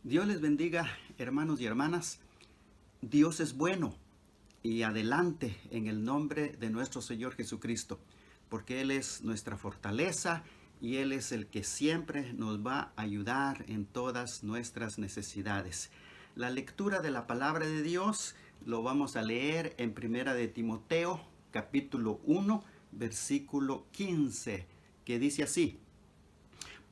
Dios les bendiga, hermanos y hermanas. Dios es bueno y adelante en el nombre de nuestro Señor Jesucristo, porque Él es nuestra fortaleza y Él es el que siempre nos va a ayudar en todas nuestras necesidades. La lectura de la palabra de Dios lo vamos a leer en Primera de Timoteo, capítulo 1, versículo 15, que dice así: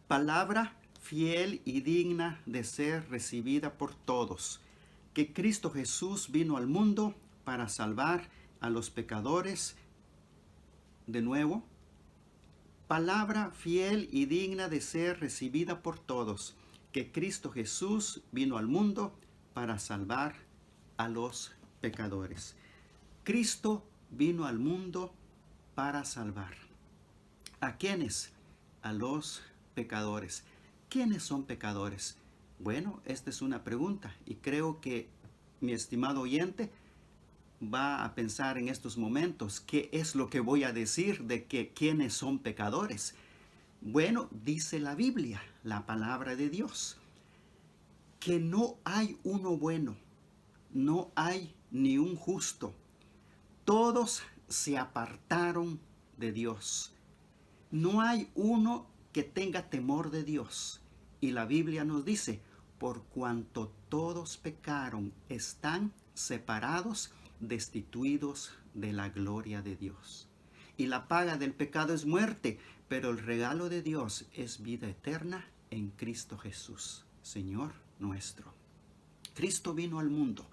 palabra fiel y digna de ser recibida por todos, que Cristo Jesús vino al mundo para salvar a los pecadores. De nuevo, palabra fiel y digna de ser recibida por todos, que Cristo Jesús vino al mundo para salvar a los pecadores. Cristo vino al mundo para salvar. ¿A quiénes? A los pecadores. ¿Quiénes son pecadores? Bueno, esta es una pregunta y creo que mi estimado oyente va a pensar en estos momentos, ¿qué es lo que voy a decir de que quiénes son pecadores? Bueno, dice la Biblia, la palabra de Dios, que no hay uno bueno, no hay ni un justo. Todos se apartaron de Dios. No hay uno que tenga temor de Dios. Y la Biblia nos dice, por cuanto todos pecaron, están separados, destituidos de la gloria de Dios. Y la paga del pecado es muerte, pero el regalo de Dios es vida eterna en Cristo Jesús, Señor nuestro. Cristo vino al mundo.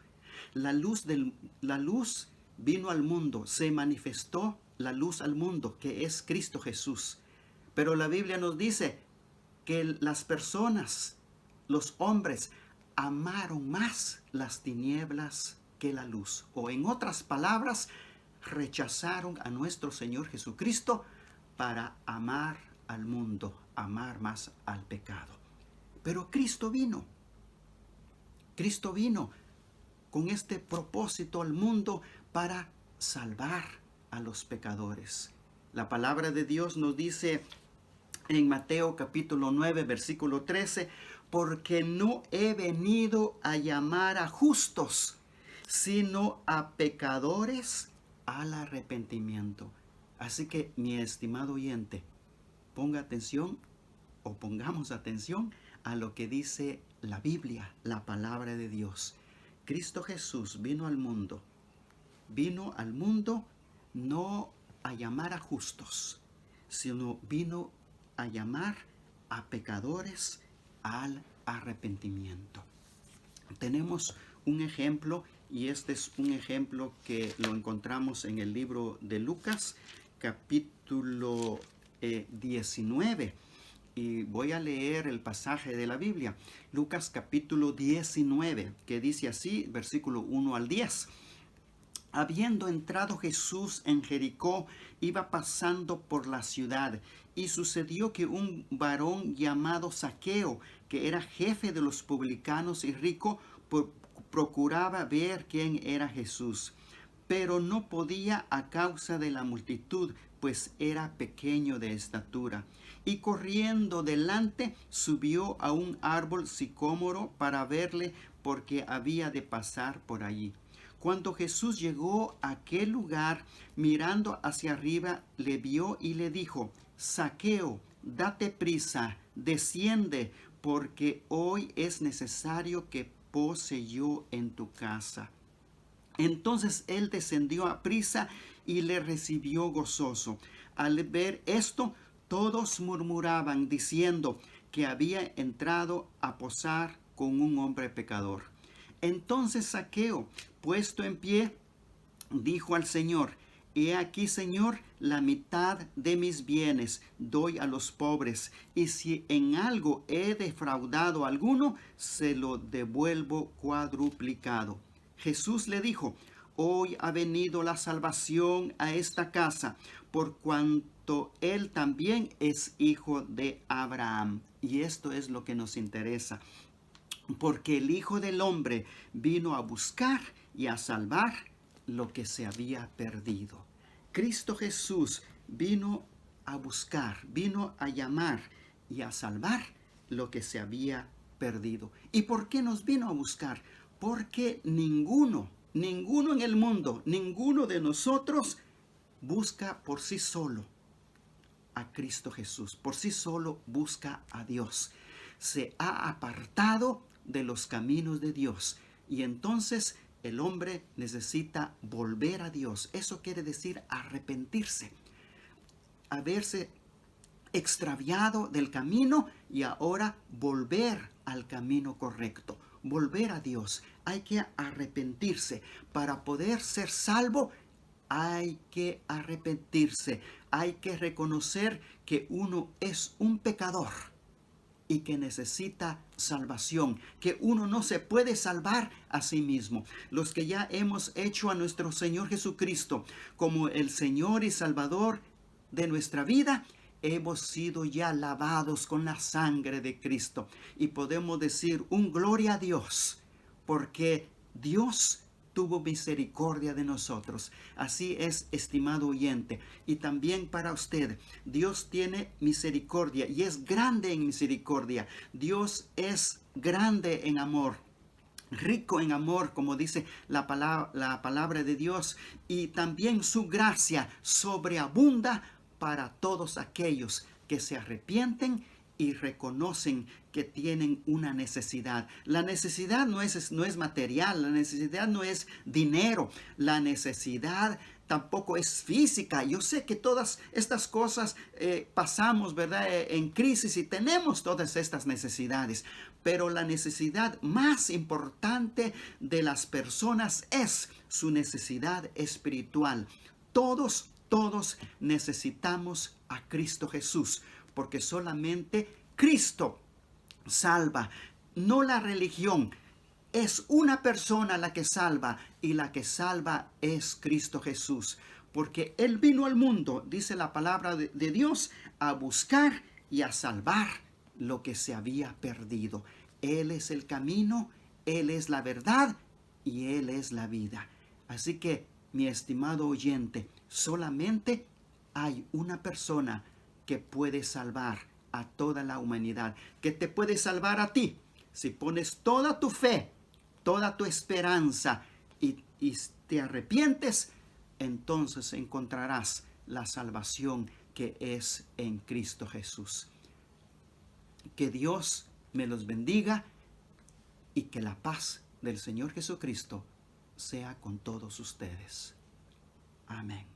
La luz vino al mundo, se manifestó la luz al mundo, que es Cristo Jesús. Pero la Biblia nos dice que las personas, los hombres, amaron más las tinieblas que la luz. O en otras palabras, rechazaron a nuestro Señor Jesucristo para amar al mundo, amar más al pecado. Pero Cristo vino con este propósito al mundo para salvar a los pecadores. La palabra de Dios nos dice en Mateo capítulo 9, versículo 13, porque no he venido a llamar a justos, sino a pecadores al arrepentimiento. Así que, mi estimado oyente, ponga atención o pongamos atención a lo que dice la Biblia, la palabra de Dios. Cristo Jesús vino al mundo no a llamar a justos, sino vino a llamar a pecadores al arrepentimiento. Tenemos un ejemplo, y este es un ejemplo que lo encontramos en el libro de Lucas, capítulo 19. Y voy a leer el pasaje de la Biblia, Lucas capítulo 19, que dice así, versículo 1 al 10. Habiendo entrado Jesús en Jericó, iba pasando por la ciudad, y sucedió que un varón llamado Zaqueo, que era jefe de los publicanos y rico, procuraba ver quién era Jesús, pero no podía a causa de la multitud, pues era pequeño de estatura. Y corriendo delante, subió a un árbol sicómoro para verle, porque había de pasar por allí. Cuando Jesús llegó a aquel lugar, mirando hacia arriba, le vio y le dijo: Zaqueo, date prisa, desciende, porque hoy es necesario que pose yo en tu casa. Entonces él descendió a prisa y le recibió gozoso. Al ver esto, todos murmuraban, diciendo que había entrado a posar con un hombre pecador. Entonces Zaqueo, puesto en pie, dijo al Señor: He aquí, Señor, la mitad de mis bienes doy a los pobres, y si en algo he defraudado a alguno, se lo devuelvo cuadruplicado. Jesús le dijo: Hoy ha venido la salvación a esta casa, por cuanto él también es hijo de Abraham. Y esto es lo que nos interesa, porque el Hijo del Hombre vino a buscar y a salvar lo que se había perdido. Cristo Jesús vino a buscar, vino a llamar y a salvar lo que se había perdido. ¿Y por qué nos vino a buscar? Porque ninguno en el mundo, ninguno de nosotros busca por sí solo a Cristo Jesús. Por sí solo busca a Dios. Se ha apartado de los caminos de Dios. Y entonces el hombre necesita volver a Dios. Eso quiere decir arrepentirse. Haberse extraviado del camino y ahora volver al camino correcto. Volver a Dios. Hay que arrepentirse. Para poder ser salvo, hay que arrepentirse. Hay que reconocer que uno es un pecador y que necesita salvación, que uno no se puede salvar a sí mismo. Los que ya hemos hecho a nuestro Señor Jesucristo como el Señor y Salvador de nuestra vida, hemos sido ya lavados con la sangre de Cristo y podemos decir un gloria a Dios, porque Dios tuvo misericordia de nosotros. Así es, estimado oyente. Y también para usted, Dios tiene misericordia y es grande en misericordia. Dios es grande en amor, rico en amor, como dice la palabra de Dios. Y también su gracia sobreabunda para todos aquellos que se arrepienten y reconocen que tienen una necesidad. La necesidad no es material, la necesidad no es dinero, la necesidad tampoco es física. Yo sé que todas estas cosas pasamos, ¿verdad? En crisis y tenemos todas estas necesidades, pero la necesidad más importante de las personas es su necesidad espiritual. Todos necesitamos a Cristo Jesús, porque solamente Cristo salva, no la religión. Es una persona la que salva y la que salva es Cristo Jesús, porque Él vino al mundo, dice la palabra de Dios, a buscar y a salvar lo que se había perdido. Él es el camino, Él es la verdad y Él es la vida. Así que, mi estimado oyente, solamente hay una persona que puede salvar a toda la humanidad, que te puede salvar a ti. Si pones toda tu fe, toda tu esperanza y te arrepientes, entonces encontrarás la salvación que es en Cristo Jesús. Que Dios me los bendiga y que la paz del Señor Jesucristo sea con todos ustedes. Amén.